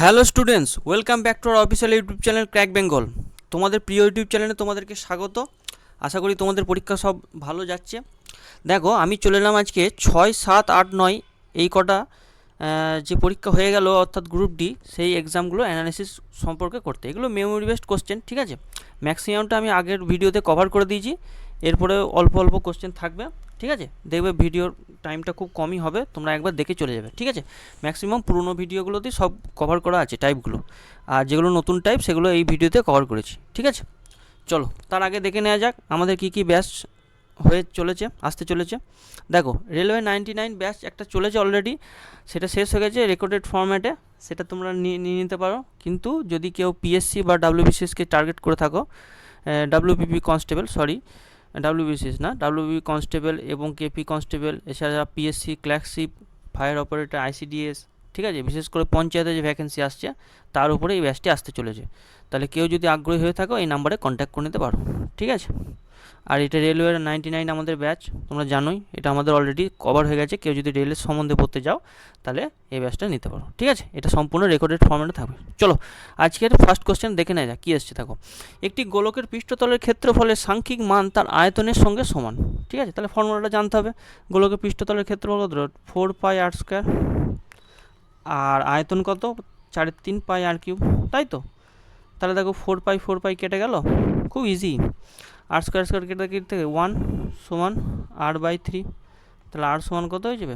Hello students, welcome back to our official YouTube channel crack Bengal. তোমাদের প্রিয় YouTube চ্যানেলে তোমাদেরকে স্বাগত। আশা করি তোমাদের পরীক্ষা সব ভালো যাচ্ছে। দেখো, আমি চলে এলাম আজকে 6, 7, 8, 9 এই কটা যে পরীক্ষা হয়ে গেল অর্থাৎ গ্রুপ ডি, সেই এক্সামগুলো অ্যানালিসিস সম্পর্কে করতে। এগুলো মেমোরি বেসড কোশ্চেন, ঠিক আছে। ম্যাক্সিমামটা আমি আগের ভিডিওতে কভার করে দিয়েছি, এরপরে অল্প অল্প কোশ্চেন থাকবে, ঠিক আছে। দেখবে ভিডিওর টাইমটা খুব কমই হবে, তোমরা একবার দেখে চলে যাবে, ঠিক আছে। ম্যাক্সিমাম পুরোনো ভিডিওগুলোতেই সব কভার করা আছে টাইপগুলো, আর যেগুলো নতুন টাইপ সেগুলো এই ভিডিওতে কভার করেছি, ঠিক আছে। চলো, তার আগে দেখে নেওয়া যাক আমাদের কী কী ব্যাচ হয়ে চলেছে, আসতে চলেছে। দেখো, রেলওয়ে 99 ব্যাচ একটা চলেছে অলরেডি, সেটা শেষ হয়ে গেছে রেকর্ডেড ফরম্যাটে, সেটা তোমরা নিয়ে নিতে পারো। কিন্তু যদি কেউ পিএসসি বা ডাব্লিউবিসিএসকে টার্গেট করে থাকো, ডাব্লিউবিপি কনস্টেবল, সরি ডাব্লিউবিসিএস না, ডাব্লিউবিপি কনস্টেবল এবং কেপি কনস্টেবল, এছাড়া PSC clerkship, fire operator, ICDS, ঠিক আছে, বিশেষ করে পঞ্চায়েতে যে ভ্যাকেন্সি আসছে তার উপরে এই ব্যাচটি আসতে চলেছে। তাহলে কেউ যদি আগ্রহী হয়ে থাকো এই নাম্বারে কন্ট্যাক্ট করে নিতে পারো, ঠিক আছে। আর এটা রেলওয়ের 99 আমাদের ব্যাচ, তোমরা জানোই, এটা আমাদের অলরেডি কভার হয়ে গেছে। কেউ যদি রেলের সম্বন্ধে পড়তে যাও তাহলে এই ব্যাচটা নিতে পারো, ঠিক আছে। এটা সম্পূর্ণ রেকর্ডেড ফর্মেটে থাকবে। চলো, আজকের ফার্স্ট কোশ্চেন দেখে নেওয়া যাক কী এসছে। দেখো, একটি গোলকের পৃষ্ঠতলের ক্ষেত্রফলের সাংখ্যিক মান তার আয়তনের সঙ্গে সমান, ঠিক আছে। তাহলে ফর্মুলাটা জানতে হবে। গোলকের পৃষ্ঠতলের ক্ষেত্রফল কত? 4πr², আর আয়তন কত? 3.5r³, তাই তো। তাহলে দেখো 4π কেটে গেল, খুব ইজি। r² কেটে কেটে 1 সমান r/3, তাহলে r সমান কত হয়ে যাবে?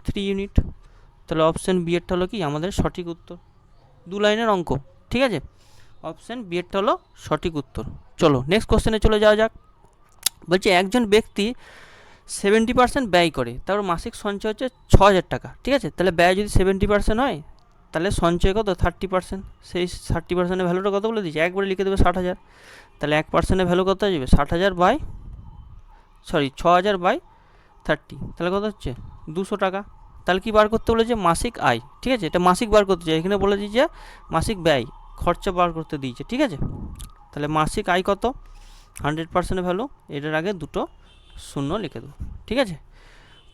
3 ইউনিট। তাহলে অপশান বি এরটা হলো কি আমাদের সঠিক উত্তর। 2 লাইনের অঙ্ক, ঠিক আছে। অপশান বি এরটা হলো সঠিক উত্তর। চলো নেক্সট কোশ্চেনে চলে যাওয়া যাক। বলছে একজন ব্যক্তি 70% ব্যয় করে, তার মাসিক সঞ্চয় হচ্ছে 6,000 টাকা, ঠিক আছে। তাহলে ব্যয় যদি 70% হয়, তাহলে সঞ্চয় কত? 30%। সেই 30%-এর ভ্যালুটা কত বলে দিয়েছে? একবারে লিখে দেবে 60,000। তাহলে 1%-এর ভ্যালু কত আসবে? 6,000/30, তাহলে কত হচ্ছে? 200 টাকা। তাহলে কি বার করতে বলেছে? মাসিক আয়, ঠিক আছে। এটা মাসিক বার করতে চাই, এখানে বলে দিয়েছে মাসিক ব্যয়, খরচা বার করতে দিয়েছে, ঠিক আছে। তাহলে মাসিক আয় কত? 100%-এর ভ্যালু, এটার আগে দুটো শূন্য লিখে দেবো, ঠিক আছে।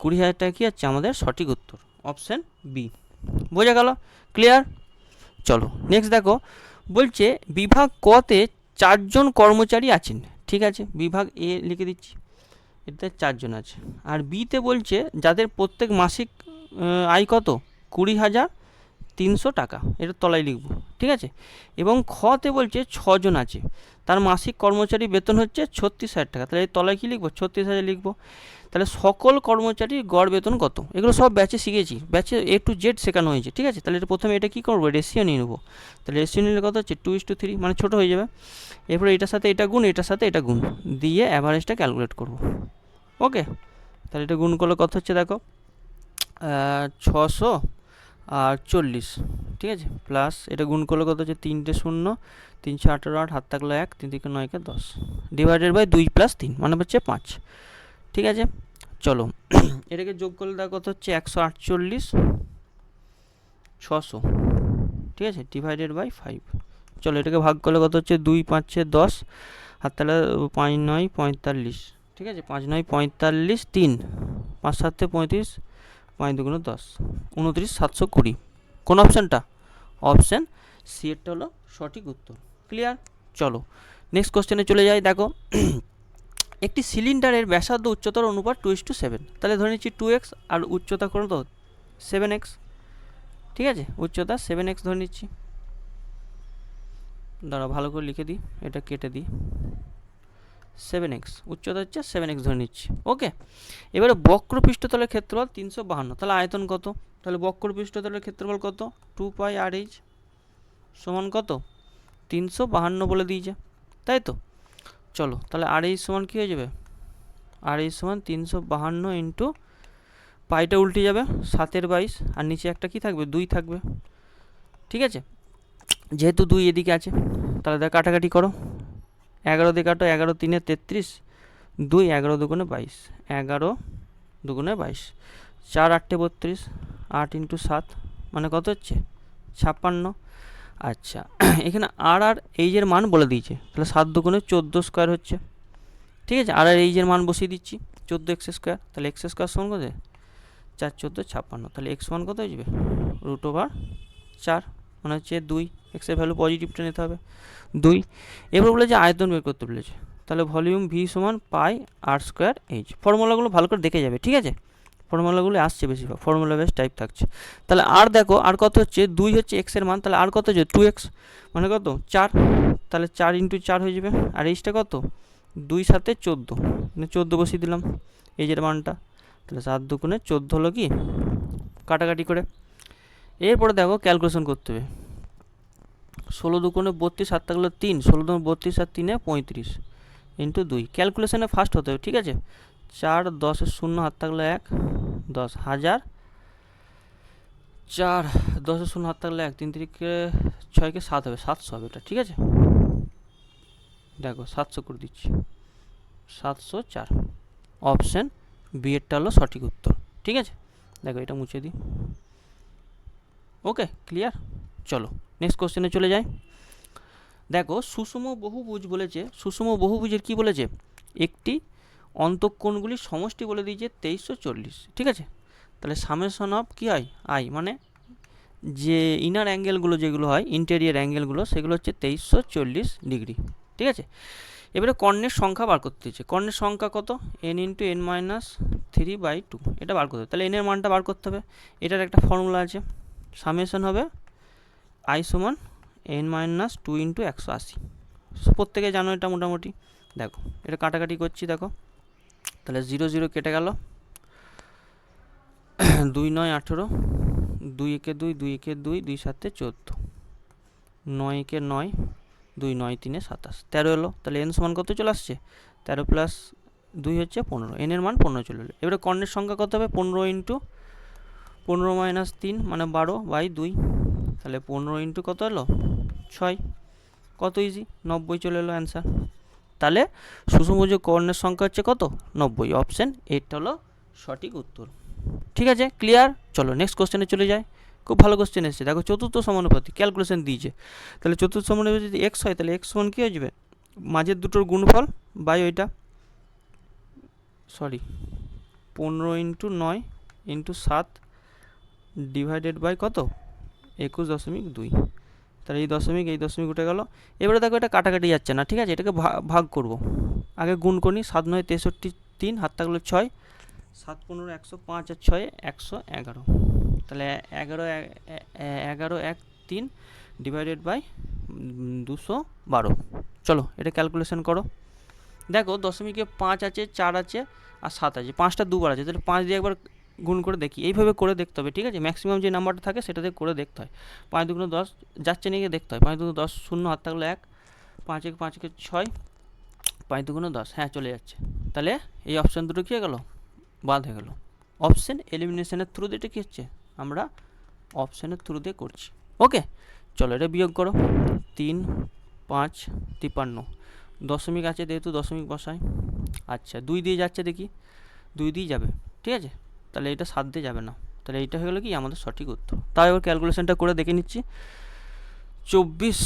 20,000 টাকা কি হচ্ছে আমাদের সঠিক উত্তর, অপশান বি। বোঝা গেল? ক্লিয়ার? চলো নেক্সট দেখো, বলছে বিভাগ কতে 4 জন কর্মচারী আছেন, ঠিক আছে। বিভাগ এ লিখে দিচ্ছি, এতে 4 জন আছে। আর বিতে বলছে যাদের প্রত্যেক মাসিক আয় কত? 20,300 টাকা, এটা তলায় লিখব, ঠিক আছে। এবং খতে বলছে 6 জন আছে, তার মাসিক কর্মচারী বেতন হচ্ছে 36,000 টাকা, তাহলে এই তলায় কী লিখবো? 36,000 লিখবো। তাহলে সকল কর্মচারীর গড় বেতন কত? এগুলো সব ব্যাচে শিখেছি, ব্যাচে A to Z শেখানো হয়েছে, ঠিক আছে। তাহলে এটা প্রথমে এটা কী করবো? রেশিও নিয়ে নেবো। তাহলে রেশিও নিলে কত হচ্ছে? 2:3, মানে ছোটো হয়ে যাবে। এরপরে এটার সাথে এটা গুণ, এটার সাথে এটা গুণ দিয়ে অ্যাভারেজটা ক্যালকুলেট করব। ওকে, তাহলে এটা গুণ করলে কত হচ্ছে? দেখো 640, ঠিক আছে, প্লাস এটা গুণ করলে কত হচ্ছে? 3টে 0, 3 × 8 8, হাত থাকলো 1, 3 × 9 = 10, ডিভাইডেড বাই 2 + 3 মানে হচ্ছে 5, ঠিক আছে। চলো এটাকে যোগ করলে দেখো কত হচ্ছে? 148, 600, ঠিক আছে, ডিভাইডেড বাই 5। চলো এটাকে ভাগ করলে কত হচ্ছে? 2 × 5 = 10, হাত তাহলে 5 × 9 = 45, ঠিক আছে। 5 × 9 = 45, 3 5 × 7 = 35, 5 × 2 = 10, 29,720। কোন অপশানটা? অপশান সি এরটা হলো সঠিক উত্তর। ক্লিয়ার? চলো নেক্সট কোশ্চেনে চলে যাই। দেখো, একটি সিলিন্ডারের ব্যাসার্ধ উচ্চতার অনুপাত 2:7, তাহলে ধরে নিচ্ছি 2x আর উচ্চতা কত? 7x, ঠিক আছে। উচ্চতা 7x ধরে নিচ্ছি। দাঁড়া ভালো করে লিখে দিই, এটা কেটে দিই। 7x, উচ্চতা হচ্ছে 7x ধরে নিচ্ছি, ওকে। এবারে বক্র পৃষ্ঠতলের ক্ষেত্রফল 352, তাহলে আয়তন কত? তাহলে বক্র পৃষ্ঠতলের ক্ষেত্রফল কত? 2πrh সমান কত? 352 বলে দিয়েছে, তাই তো। চলো তাহলে rh সমান কী হয়ে যাবে? rh সমান 352 ইন্টু পাইটা উল্টে যাবে, 7/22, আর নিচে একটা কি থাকবে? 2 থাকবে, ঠিক আছে। যেহেতু 2 এদিকে আছে, তাহলে দেখ কাটাকাটি করো, 11 দিয়ে কাটো, 11 × 3 = 33, 2 11 × 2 = 22, 11 × 2 = 22, 4 × 8 = 32, 8 × 7 মানে কত হচ্ছে? 56। আচ্ছা এখানে আর এইচের মান বলে দিয়েছে, তাহলে 7 × 2 = 14² হচ্ছে, ঠিক আছে। আর এইচের মান বসিয়ে দিচ্ছি 14x², তাহলে x² সমান কত? 4 × 14 = 56, তাহলে x মান কত হয়ে যাবে? √4। মানে হচ্ছে 2, এক্সের ভ্যালু পজিটিভটা নিতে হবে 2। এবার বলেছে আয়তন বের করতে বলেছে, তাহলে ভলিউম ভি সমান পাই আর স্কোয়ার এইচ। ফর্মুলাগুলো ভালো করে দেখে যাবে, ঠিক আছে, ফর্মুলাগুলো আসছে বেশিরভাগ ফর্মুলা বেস টাইপ থাকছে। তাহলে আর দেখো আর কত হচ্ছে 2 হচ্ছে এক্সের মান, তাহলে আর কত হচ্ছে 2x মানে কত 4, তাহলে 4 × 4 হয়ে যাবে। আর এইচটা কত 2 7 14, মানে 14 বসিয়ে দিলাম এইচের মানটা, তাহলে 7 2 14 হলো কি কাটাকাটি করে। এরপরে দেখো ক্যালকুলেশন করতে হবে, 16 2 32, 7 থাকলো 3, 16 2 32 আর 3 35 ইন্টু 2। ক্যালকুলেশনে ফার্স্ট হতে হবে, ঠিক আছে। 4 10 0 হাত থাকলো 1 10 1000, 4 10 0 হাত থাকলে 1, 3 3 6 কে 7 হবে, 700 হবে এটা, ঠিক আছে। দেখো 700 করে দিচ্ছি, 704। অপশান বি এরটা হলো সঠিক উত্তর, ঠিক আছে। দেখো এটা মুছে দিই। ওকে, ক্লিয়ার। চলো নেক্সট কোশ্চেনে চলে যাই। দেখো সুষম বহুভুজ বলেছে, সুষম বহুভুজের কি বলেছে, একটি অন্তঃকোণগুলির সমষ্টি বলে দিয়েছে 2340, ঠিক আছে। তাহলে সামেশন অফ কী হয় আই, মানে যে ইনার অ্যাঙ্গেলগুলো যেগুলো হয় ইন্টেরিয়ার অ্যাঙ্গেলগুলো সেগুলো হচ্ছে 2340 ডিগ্রি, ঠিক আছে। এবারে কর্ণের সংখ্যা বার করতে হচ্ছে, কর্ণের সংখ্যা কত n × n-3/2, এটা বার করতে হবে। তাহলে n এর মানটা বার করতে হবে, এটার একটা ফর্মুলা আছে, সামেশন হবে i সমান n-2 × 180। প্রত্যেকে জানো এটা মোটামুটি। দেখো এটা কাটাকাটি করছি, দেখো তাহলে 0 0 কেটে গেল, 2 9 18, 2 1 2, 2 1 2, 2 7 14, 9 1 9, 2 9 3 27, 13 এলো। তাহলে এন সমান কত চলে আসছে 13 প্লাস 2 হচ্ছে 15, এন এর মান 15 চলে এলো। এবারে কর্ণের সংখ্যা কত হবে 15 × 15 - 3 মানে 12/2, তাহলে 15 × কত এলো 6, কত ইজি 90 চলে এলো অ্যান্সার। তাহলে সুষমভুজ কর্ণের সংখ্যা হচ্ছে কত 90, অপশান এইটা হলো সঠিক উত্তর, ঠিক আছে, ক্লিয়ার। চলো নেক্সট কোশ্চেনে চলে যায়। খুব ভালো কোশ্চেন এসেছে, দেখো চতুর্থ সমানুপাতি ক্যালকুলেশন দিয়েছে। তাহলে চতুর্থ সমানুপাতি যদি এক্স হয় তাহলে এক্স সমান কী হয়ে যাবে, মাঝের দুটোর গুণফল বাই ওইটা, সরি 15 × 9 × 7 ডিভাইডেড বাই কত 21.2। তাহলে এই দশমিক উঠে গেল। এবারে দেখো এটা কাটাকাটি যাচ্ছে না, ঠিক আছে, এটাকে ভাগ করব। আগে গুণ করি, 7 9 63 3 হাত থাকলো 6, 7 15 105 আর 6 111, তাহলে 11 11 1 3 ডিভাইডেড বাই 212। চলো এটা ক্যালকুলেশন করো। দেখো দশমিকে 5 আছে, 4 আছে আর 7 আছে, 5টা দুবার আছে, তাহলে 5 দিয়ে একবার গুণ করে দেখি, এইভাবে করে দেখতে হবে, ঠিক আছে। ম্যাক্সিমাম যে নাম্বারটা থাকে সেটাতে করে দেখতে হয়। 5 2 10 যাচ্ছে নাকি দেখতে হয়, 5 2 10 0 হাত থাকলো 1, 5 1 5 6, 5 2 10, হ্যাঁ চলে যাচ্ছে। তাহলে এই অপশান দুটো কী হয়ে গেলো বাদ হয়ে গেল। অপশান এলিমিনেশনের থ্রু দিয়ে এটা কী হচ্ছে আমরা অপশানের থ্রু দিয়ে করছি। ওকে, চলো এটা বিয়োগ করো, 3 5 53, দশমিক আছে যেহেতু দশমিক বসাই। আচ্ছা 2 দিয়ে যাচ্ছে দেখি, 2 দিয়ে যাবে, ঠিক আছে, তাহলে এটা 7 দিয়ে যাবে না, তাহলে এইটা হয়ে গেলো কি আমাদের সঠিক উত্তর। তাই এবার ক্যালকুলেশনটা করে দেখে নিচ্ছি, 24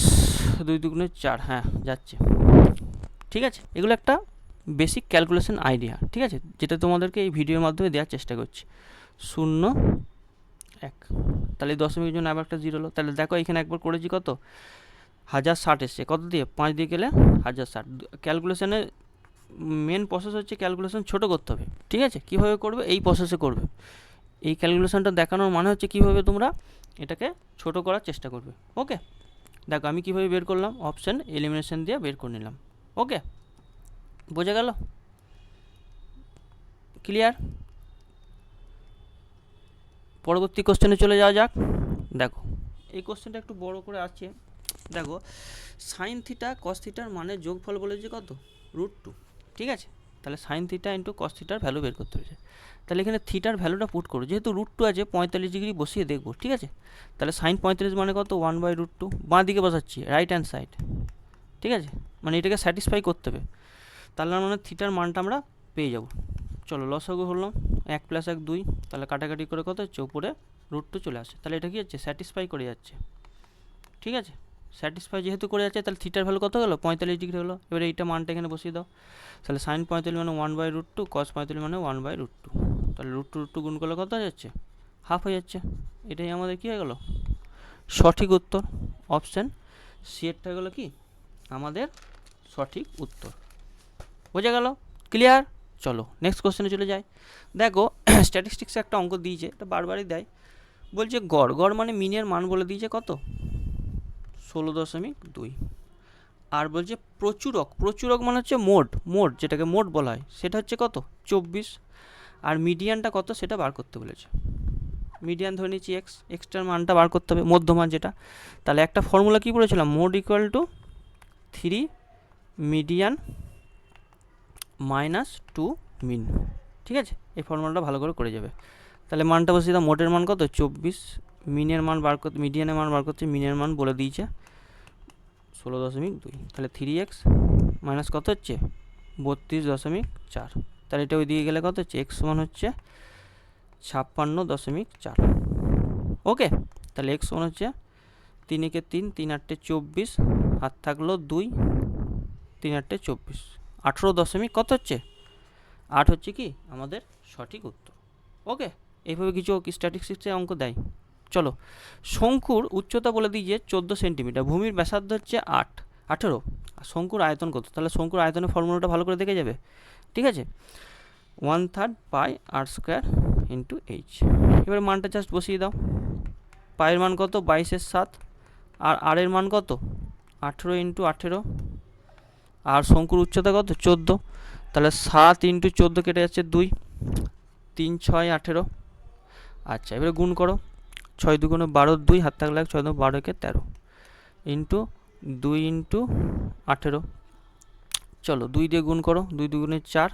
2 2 4, হ্যাঁ যাচ্ছে, ঠিক আছে। এগুলো একটা বেসিক ক্যালকুলেশন আইডিয়া, ঠিক আছে, যেটা তোমাদেরকে এই ভিডিওর মাধ্যমে দেওয়ার চেষ্টা করছি। 0 1, তাহলে এই দশমিকের জন্য আবার একটা 0 হলো। তাহলে দেখো এখানে একবার করেছি কত 1060 এসছে, কত দিয়ে 5 দিয়ে গেলে 1060। ক্যালকুলেশনের মেন প্রসেস হচ্ছে ক্যালকুলেশন ছোট করতে হবে, ঠিক আছে। কীভাবে করবে এই প্রসেসে করবে, এই ক্যালকুলেশনটা দেখানোর মানে হচ্ছে কীভাবে তোমরা এটাকে ছোট করার চেষ্টা করবে। ওকে, দেখো আমি কীভাবে বের করলাম, অপশান এলিমিনেশন দিয়ে বের করে নিলাম। ওকে, বোঝা গেল, ক্লিয়ার। পরবর্তী কোশ্চেনে চলে যাওয়া যাক। দেখো এই কোশ্চেনটা একটু বড় করে আছে। দেখো সাইন থিটা কস থিটার মানে যোগফল বলেছে কত √2, ঠিক আছে। তাহলে সাইন থিটা ইন্টু কস থিটার ভ্যালু বের করতে হয়েছে। তাহলে এখানে থিটার ভ্যালুটা পুট করো, যেহেতু √2 আছে 45 ডিগ্রি বসিয়ে দেখবো, ঠিক আছে। তাহলে সাইন 45 মানে কত 1/√2, বাঁ দিকে বসাচ্ছি রাইট হ্যান্ড সাইড, ঠিক আছে, মানে এটাকে স্যাটিসফাই করতে হবে। তাহলে মানে থিটার মানটা আমরা পেয়ে যাব। চলো লসাগু হলাম 1 + 1 2, তাহলে কাটাকাটি করে কত হচ্ছে উপরে √2 চলে আসে, তাহলে এটা কি হচ্ছে স্যাটিসফাই করে যাচ্ছে, ঠিক আছে। স্যাটিসফাই যেহেতু করে যাচ্ছে তাহলে থিটার ভ্যালু কত হলো 45 ডিগ্রি হলো। এবারে এইটা মানটা এখানে বসিয়ে দাও, তাহলে সাইন 45 মানে 1/√2, কস 45 মানে 1/√2, তাহলে √2 গুণ করলে কত হয়ে যাচ্ছে হাফ হয়ে যাচ্ছে। এটাই আমাদের কী হয়ে গেল সঠিক উত্তর। অপশান সি এরটা হলো কি আমাদের সঠিক উত্তর। বোঝা গেল? ক্লিয়ার? চলো নেক্সট কোশ্চেনে চলে যাই। দেখো স্ট্যাটিস্টিক্সে একটা অঙ্ক দিয়েছে, এটা বারবারই দেয়। বলছে গড়, গড় মানে মিনের মান বলে দিয়েছে কত, 16.2। আর বলছে প্রচুরক, প্রচুরক মানে হচ্ছে মোট, মোট যেটাকে মোট বলা হয় সেটা হচ্ছে কত, 24। আর মিডিয়ানটা কত সেটা বার করতে বলেছে। মিডিয়ান ধরে নিচ্ছি এক্স, এক্সটার মানটা বার করতে হবে, মধ্যমান যেটা। তাহলে একটা ফর্মুলা কী বলেছিলাম, mode equal to 3 median minus 2 মিন। ঠিক আছে, এই ফর্মুলাটা ভালো করে যাবে। তাহলে মানটা বসে দাও, মোটের মান কত 24, মিনের মান বার করতে, মিডিয়ানের মান বার করতে, মিনের মান বলে দিয়েছে 16.2। তাহলে 3x মাইনাস কত হচ্ছে 32.4। তাহলে এটা ওই দিকে গেলে কত হচ্ছে, এক্স মান হচ্ছে 56.4। ওকে, তাহলে এক্স মান হচ্ছে 3 একে 3, 3 8 24, হাত থাকলো 2, 3 8 24, 18 কত হচ্ছে 8 হচ্ছে কি আমাদের সঠিক উত্তর। ওকে, এইভাবে কিছু স্ট্যাটিস্টিক্সে অঙ্ক দেয়। চলো, শঙ্কুর উচ্চতা বলে দিই যে 14 সেন্টিমিটার, ভূমির ব্যাসার্ধ হচ্ছে 18, আর শঙ্কুর আয়তন কত। তাহলে শঙ্কুর আয়তনের ফর্মুলাটা ভালো করে দেখে যাবে। ঠিক আছে, 1/3 পাই আর স্কোয়ার ইন্টু এইচ। এবার মানটা জাস্ট বসিয়ে দাও। পায়ের মান কত 22/7, আর আর এর মান কত 18 ইন্টু 18, আর শঙ্কুর উচ্চতা কত 14। তাহলে 7 ইন্টু 14 কেটে যাচ্ছে 2, 3 6 18। আচ্ছা, এবারে গুণ করো, 6 2 12, 2 হাত থাকলে 6 2 12 কে 13 ইন্টু 2 ইন্টু 18। চলো 2 দিয়ে গুণ করো, 2 2 4,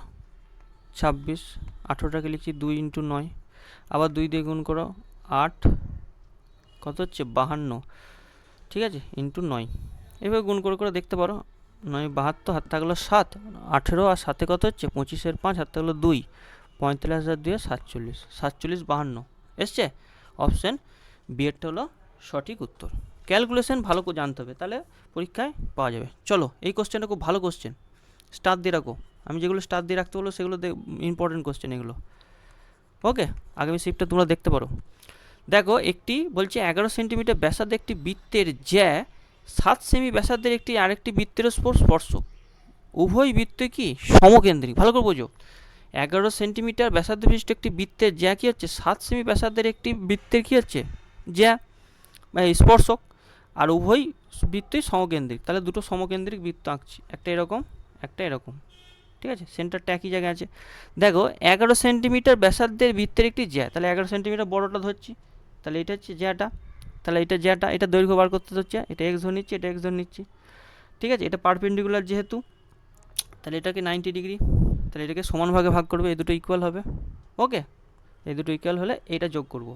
26। 18টাকে লিখছি 2 ইন্টু 9, আবার 2 দিয়ে গুণ করো 8, কত হচ্ছে 52। ঠিক আছে, ইন্টু 9। এভাবে গুণ করে দেখতে পারো, 9 72, হাত থাকলো 7, 18 আর 7 কত হচ্ছে 25 5, হাত থাকলো 2, 45 আর 2 47, 47 52 এসছে। অপশান বি এরটা হলো সঠিক উত্তর। ক্যালকুলেশন ভালো করে জানতে হবে, তাহলে পরীক্ষায় পাওয়া যাবে। চলো, এই কোশ্চেনটা খুব ভালো কোশ্চেন, স্টার দিয়ে রাখো। আমি যেগুলো স্টার দিয়ে রাখতে বলো সেগুলো ইম্পর্টেন্ট কোশ্চেন এগুলো। ওকে, আগামী শিফটটা তোমরা দেখতে পারো। দেখো, একটি বলছে 11 সেন্টিমিটার ব্যাসার্ধ একটি বৃত্তের জ্যা 7 সেমি ব্যাসার্ধের একটি আরেকটি বৃত্তের উপর স্পর্শক, উভয় বৃত্ত কি সমকেন্দ্রিক। ভালো করে বোঝো, 11 সেন্টিমিটার ব্যাসার্ধ বিশিষ্ট একটি বৃত্তের জ্যা কী হচ্ছে 7 সেমি ব্যাসার্ধের একটি বৃত্তের কী হচ্ছে জ্যা বা স্পর্শক, আর উভয় বৃত্তই সমকেন্দ্রিক। তাহলে দুটো সমকেন্দ্রিক বৃত্ত আঁকছি, একটা এরকম একটা এরকম। ঠিক আছে, সেন্টারটা একই জায়গায় আছে। দেখো 11 সেন্টিমিটার ব্যাসার্ধের বৃত্তের একটি জ্যা, তাহলে 11 সেন্টিমিটার বড়টা ধরছি, তাহলে এটা হচ্ছে জ্যাটা। তাহলে এটা জ্যাটা, এটা দৈর্ঘ্য বার করতে হচ্ছে, এটা এক্স ধরে নিচ্ছি, এটা এক্স ধরে নিচ্ছি। ঠিক আছে, এটা পারপেন্ডিকুলার যেহেতু, তাহলে এটাকে 90 ডিগ্রি, তাহলে এটাকে সমান ভাগে ভাগ করবে, এই দুটো ইকুয়াল হবে। ওকে, এই দুটো ইকুয়াল হলে এটা যোগ করব।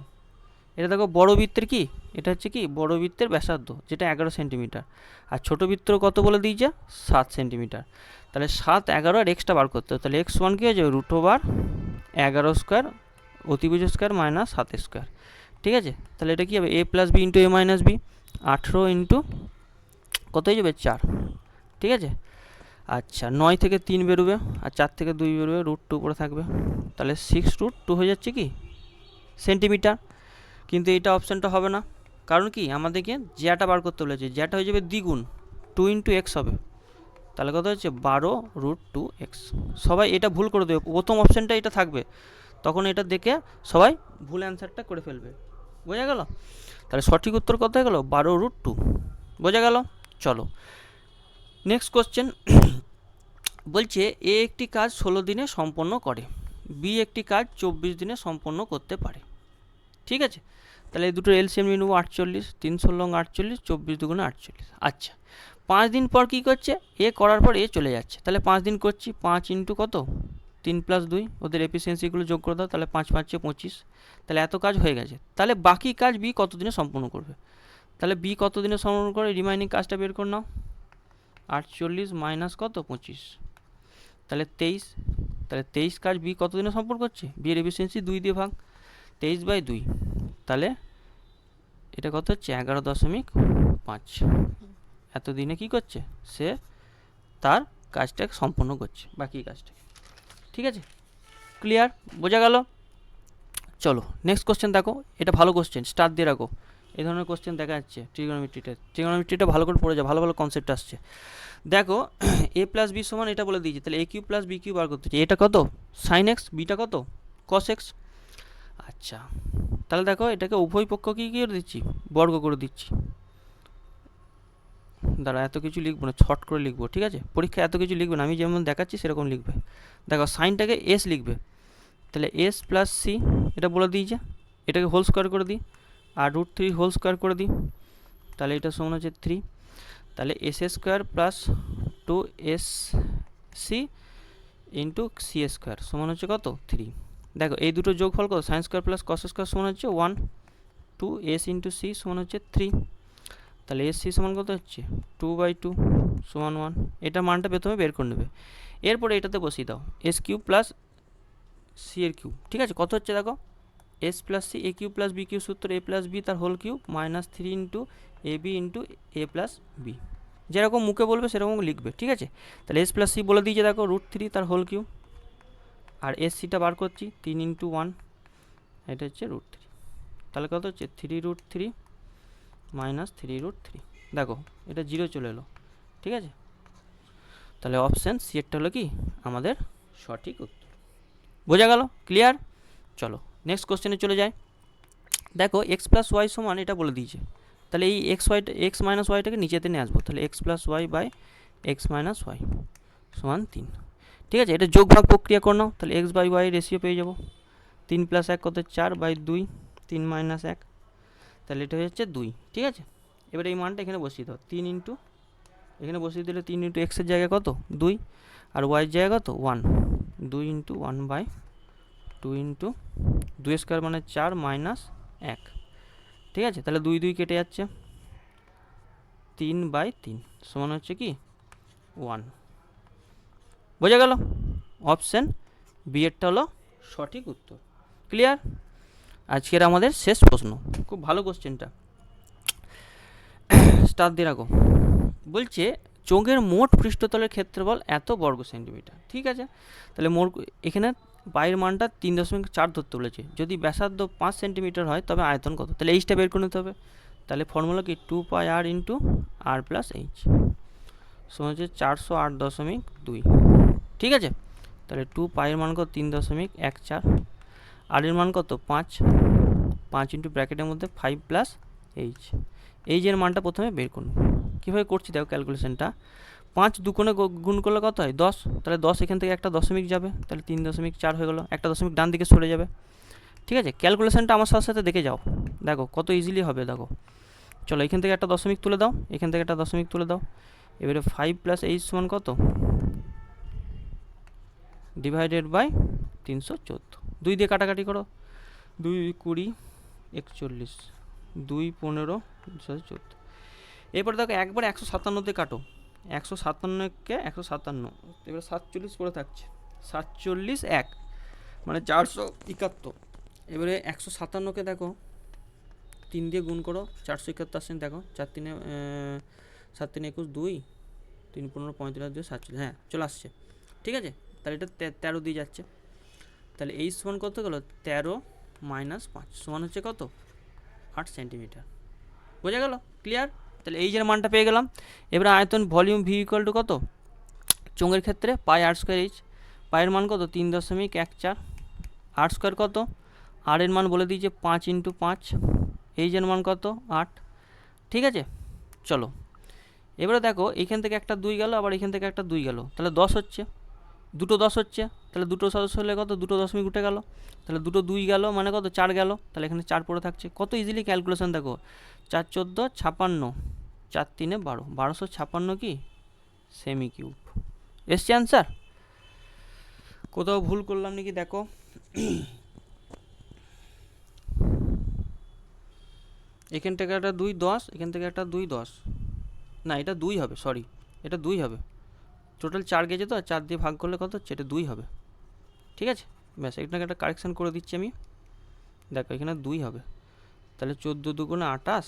এটা দেখো বড় বৃত্তের কি, এটা হচ্ছে কি বড় বৃত্তের ব্যাসার্ধ যেটা 11 সেন্টিমিটার, আর ছোটো বৃত্তর কত বলে দিয়েছে 7 সেন্টিমিটার। তাহলে 7 11 আর এক্সটা বার করতে হবে, তাহলে এক্স ওয়ান কী হয়ে যাবে √11 স্কোয়ার অতিভুজ স্কোয়ার মাইনাস 7 স্কোয়ার। ঠিক আছে, তাহলে এটা কী হবে a plus B into a minus B, 18 into কত হয়ে যাবে 4। ঠিক আছে, আচ্ছা 9 থেকে 3 বেরোবে, আর 4 থেকে 2 বেরোবে, √2 উপরে থাকবে, তাহলে 6√2 হয়ে যাচ্ছে কি সেন্টিমিটার। কিন্তু এইটা অপশানটা হবে না, কারণ কি আমাদেরকে জ্যাটা বার করতে বলেছে, জ্যাটা হয়ে যাবে দ্বিগুণ, 2 ইন্টু এক্স হবে, তাহলে কত হচ্ছে 12√2x। সবাই এটা ভুল করে দেবে, প্রথম অপশানটা এটা থাকবে, তখন এটা দেখে সবাই ভুল অ্যান্সারটা করে ফেলবে। বোঝা গেল? তাহলে সঠিক উত্তর কত হয়ে গেল 12√2। বোঝা গেল? চলো নেক্সট কোশ্চেন। বলছে এ একটি কাজ 16 দিনে সম্পন্ন করে, বি একটি কাজ 24 দিনে সম্পন্ন করতে পারে। ঠিক আছে, তাহলে এই দুটো এলসিএম নিয়ে নেবো, 48, 3 16 48, 24 2 48। আচ্ছা, 5 দিন পর কী করছে, এ করার পর এ চলে যাচ্ছে, তাহলে 5 দিন করছি, 5 ইন্টু কত 3 প্লাস 2, ওদের এফিসিয়েন্সিগুলো যোগ করে দাও, তাহলে 5 5 25। তাহলে এত কাজ হয়ে গেছে, তাহলে বাকি কাজ বি কত দিনে সম্পূর্ণ করবে। তাহলে বি কত দিনে সম্পূর্ণ করে, রিমাইনিং কাজটা বের করে নাও, 48 মাইনাস কত 25, তাহলে 23। তাহলে 23 কাজ বি কত দিনে সম্পূর্ণ করছে, বি এর এফিসিয়েন্সি 2 দিয়ে ভাগ, 23/2, তাহলে এটা কত হচ্ছে 11.5। এত দিনে কী করছে, সে তার কাজটাকে সম্পন্ন করছে, বাকি কাজটাকে। ঠিক আছে, ক্লিয়ার? বোঝা গেল? চলো নেক্সট কোশ্চেন দেখো, এটা ভালো কোশ্চেন, স্টার দিয়ে রাখো, এই ধরনের কোশ্চেন দেখা যাচ্ছে ট্রিগোনোমেট্রিটা ভালো করে পড়ে যায়, ভালো ভালো কনসেপ্ট আসছে। দেখো এ প্লাস বি সমান এটা বলে দিয়েছে, তাহলে A Q plus B Q বার করতে হচ্ছে। এটা কত সাইন এক্স, বিটা কত কস এক্স। আচ্ছা তাহলে দেখো এটাকে উভয় পক্ষ কি করে দিচ্ছি, বর্গ করে দিচ্ছি। দাঁড়া এত কিছু লিখবো না, ছট করে লিখবো, ঠিক আছে? পরীক্ষায় এত কিছু লিখবে না, আমি যেমন দেখাচ্ছি সেরকম লিখবে। দেখো সাইনটাকে এস লিখবে, তাহলে এস প্লাস সি এটা বলে দিয়েছে, এটাকে হোল স্কোয়ার করে দিই, আর √3 হোল স্কোয়ার করে দিই, তাহলে এটা সমান হচ্ছে 3। তাহলে S square plus 2SC into C square সমান হচ্ছে কত 3। দেখো এই দুটো যোগফল কত, sine square plus cos square সমান হচ্ছে 1, 2S ইন্টু সি সমান হচ্ছে 3। তাহলে এস সি সমান কত হচ্ছে 2/2 সমান 1। এটা মানটা প্রথমে বের করে নেবে, এরপরে এটাতে বসিয়ে দাও এস কিউ প্লাস সি এর কিউব, ঠিক আছে? কত হচ্ছে দেখো এস প্লাস সি এ কিউ প্লাস বি কিউ সূত্র এ প্লাস বি তার whole cube minus 3 into A B into A plus B, যেরকম মুখে বলবে সেরকম লিখবে, ঠিক আছে? তাহলে এস প্লাস সি বলে দিয়েছে দেখো √3 তার হোল কিউব, আর এস সিটা বার করছি 3 ইন্টু 1, এটা হচ্ছে √3। তাহলে কত হচ্ছে 3√3 মাইনাস 3√3। দেখো এটা 0 চলে এলো, ঠিক আছে? তাহলে অপশান সি এরটা হলো কি আমাদের সঠিক উত্তর। বোঝা গেল? ক্লিয়ার? চলো নেক্সট কোশ্চেনে চলে যায়। দেখো এক্স প্লাস ওয়াই সমান এটা বলে দিয়েছে, তাহলে এই এক্স মাইনাস ওয়াইটাকে নিচেতে নিয়ে আসবো, তাহলে X plus Y by X minus Y সমান 3, ঠিক আছে? এটা যোগ ভাগ প্রক্রিয়া করে নাও, তাহলে এক্স বাই ওয়াই রেশিও পেয়ে যাবো। 3 + 1 কত 4/2, 3 - 1, তাহলে এটা হচ্ছে 2, ঠিক আছে? এবার এই মানটা এখানে বসিয়ে দাও, 3 ইন্টু এখানে বসিয়ে দিলে 3 ইন্টু এক্সের জায়গায় কত 2, আর ওয়াইয়ের জায়গায় কত 1, 2 ইন্টু 1/2 ইন্টু 2 স্কোয়ার মানে 4 মাইনাস 1, ঠিক আছে? তাহলে 2 2 কেটে যাচ্ছে, 3/3 সমান হচ্ছে কি 1। বোঝা গেল? অপশান বি এরটা হলো সঠিক উত্তর। ক্লিয়ার? আজকের আমাদের শেষ প্রশ্ন, খুব ভালো কোশ্চেনটা, স্টার দিয়ে রাখো। বলছে চোঙের মোট পৃষ্ঠতলের ক্ষেত্রফল এত বর্গ সেন্টিমিটার, ঠিক আছে? তাহলে এখানে বাইরের মানটা 3.4 ধরতে বলেছে, যদি ব্যাসার্ধ 5 সেন্টিমিটার হয় তবে আয়তন কত, তাহলে এইচটা বের করে নিতে হবে। তাহলে ফর্মুলা কি 2πr ইন্টু আর প্লাস এইচ সমান হচ্ছে 408.2, ঠিক আছে? তাহলে 2π এর মান কত 3.14, আর এর মান কত 5 ইন্টু ব্র্যাকেটের মধ্যে 5 প্লাস এইচের মানটা প্রথমে বের করুন। কীভাবে করছি দেখো ক্যালকুলেশনটা, 5 দুকোণে গুণ করলে কত হয় 10, তাহলে 10 এখান থেকে একটা দশমিক যাবে, তাহলে 3.4 হয়ে গেলো, একটা দশমিক ডান দিকে সরে যাবে, ঠিক আছে? ক্যালকুলেশনটা আমার সাথে সাথে দেখে যাও, দেখো কত ইজিলি হবে। দেখো চলো এখান থেকে একটা দশমিক তুলে দাও, এখান থেকে একটা দশমিক তুলে দাও, এবারে 5 প্লাস এইচ সমান কত ডিভাইডেড বাই 314, 2 দিয়ে কাটাকাটি করো, 2 20 41, 2 15 14। এরপর দেখো একবার 157 কাটো, 157কে 157, এবার 47 করে থাকছে, 47 1 মানে 471। এবারে 157কে দেখো 3 দিয়ে গুণ করো, 471 আসছেন, দেখো 4 3 7 3 21 2, 3 15 35 2 47, হ্যাঁ চলে আসছে, ঠিক আছে? তাহলে এটা 13 দিয়ে যাচ্ছে, তাহলে এই সমান কত গেলো 13 - 5 সমান হচ্ছে কত 8 সেন্টিমিটার। বোঝা গেল? ক্লিয়ার? তাহলে এই যে মানটা পেয়ে গেলাম। এবার আয়তন ভলিউম ভি ইকুয়াল টু কত চোঙের ক্ষেত্রে πr²h, পায়ের মান কত 3.14, আর স্কোয়ার কত, আর এর মান বলে দিয়েছে 5 ইন্টু 5, এইচের মান কত 8, ঠিক আছে? চলো এবারে দেখো এইখান থেকে একটা 2 গেল, আবার এখান থেকে একটা 2 গেল, তাহলে 10 হচ্ছে, দুটো 10 হচ্ছে, তাহলে দুটো সদস্য হলে কত দুটো দশমিক উঠে গেল, তাহলে দুটো 2 গেল মানে কত 4 গেল, তাহলে এখানে 4 পড়ে থাকছে। কত ইজিলি ক্যালকুলেশন দেখো, 4 14 56, 4 3 12, 1256 কি সেমি কিউব। এসছে অ্যান্সার? কোথাও ভুল করলাম নাকি দেখো। এখান থেকে একটা 2 10, এখান থেকে একটা 2 10, না এটা 2 হবে, সরি এটা 2 হবে, টোটাল 4 গেছে তো, 4 দিয়ে ভাগ করলে কত হচ্ছে, এটা 2 হবে, ঠিক আছে? ব্যাস এখানে একটা কারেকশান করে দিচ্ছি আমি, দেখো এখানে 2 হবে, তাহলে 14 দুগুণে 28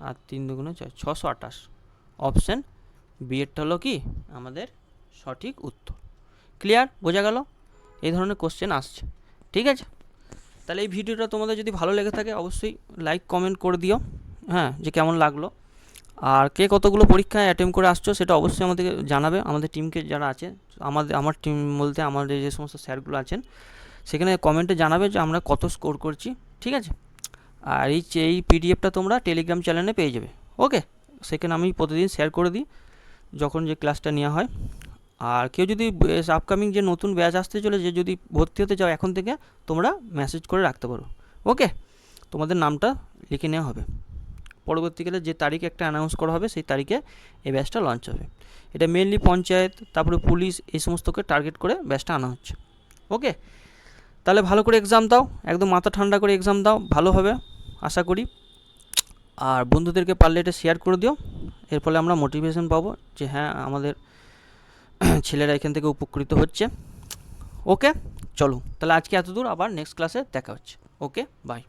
আর 3 দুগুণে 4, 628। অপশান বি এরটা হলো কি আমাদের সঠিক উত্তর। ক্লিয়ার? বোঝা গেল? এই ধরনের কোশ্চেন আসছে, ঠিক আছে? তাহলে এই ভিডিওটা তোমাদের যদি ভালো লেগে থাকে অবশ্যই লাইক কমেন্ট করে দিও, হ্যাঁ, যে কেমন লাগলো। আর কে কতগুলো পরীক্ষায় অ্যাটেম্প করে আসছো সেটা অবশ্যই আমাদেরকে জানাবে, আমাদের টিমকে যারা আছে, আমার টিম বলতে আমাদের যে সমস্ত স্যারগুলো আছেন সেখানে কমেন্টে জানাবে যে আমরা কত স্কোর করছি, ঠিক আছে। আর এই পিডিএফটা তোমরা টেলিগ্রাম চ্যানেলে পেয়ে যাবে, ওকে। সেখানে আমি প্রতিদিন শেয়ার করে দিই যখন যে ক্লাসটা নেওয়া হয়। আর কেউ যদি আপকামিং যে নতুন ব্যাচ আসতে চলেছে যদি ভর্তি হতে চাও এখন থেকে, তোমরা মেসেজ করে রাখতে পারো, ওকে। তোমাদের নামটা লিখে নেওয়া হবে, পরবর্তীকালে যে তারিখে একটা অ্যানাউন্স করা হবে সেই তারিখে এই ব্যাচটা লঞ্চ হবে। এটা মেনলি পঞ্চায়েত, তারপরে পুলিশ, এই সমস্তকে টার্গেট করে ব্যাচটা আনা হচ্ছে, ওকে। তাহলে ভালো করে এক্সাম দাও, একদম মাথা ঠান্ডা করে এক্সাম দাও, ভালো হবে আশা করি। আর বন্ধুদেরকে পারলে এটা শেয়ার করে দিও, এর ফলে আমরা মোটিভেশন পাবো যে হ্যাঁ আমাদের ছেলেরা এখান থেকে উপকৃত হচ্ছে, ওকে। চলো তাহলে আজকে এত দূর, আবার নেক্সট ক্লাসে দেখা হচ্ছে, ওকে, বাই।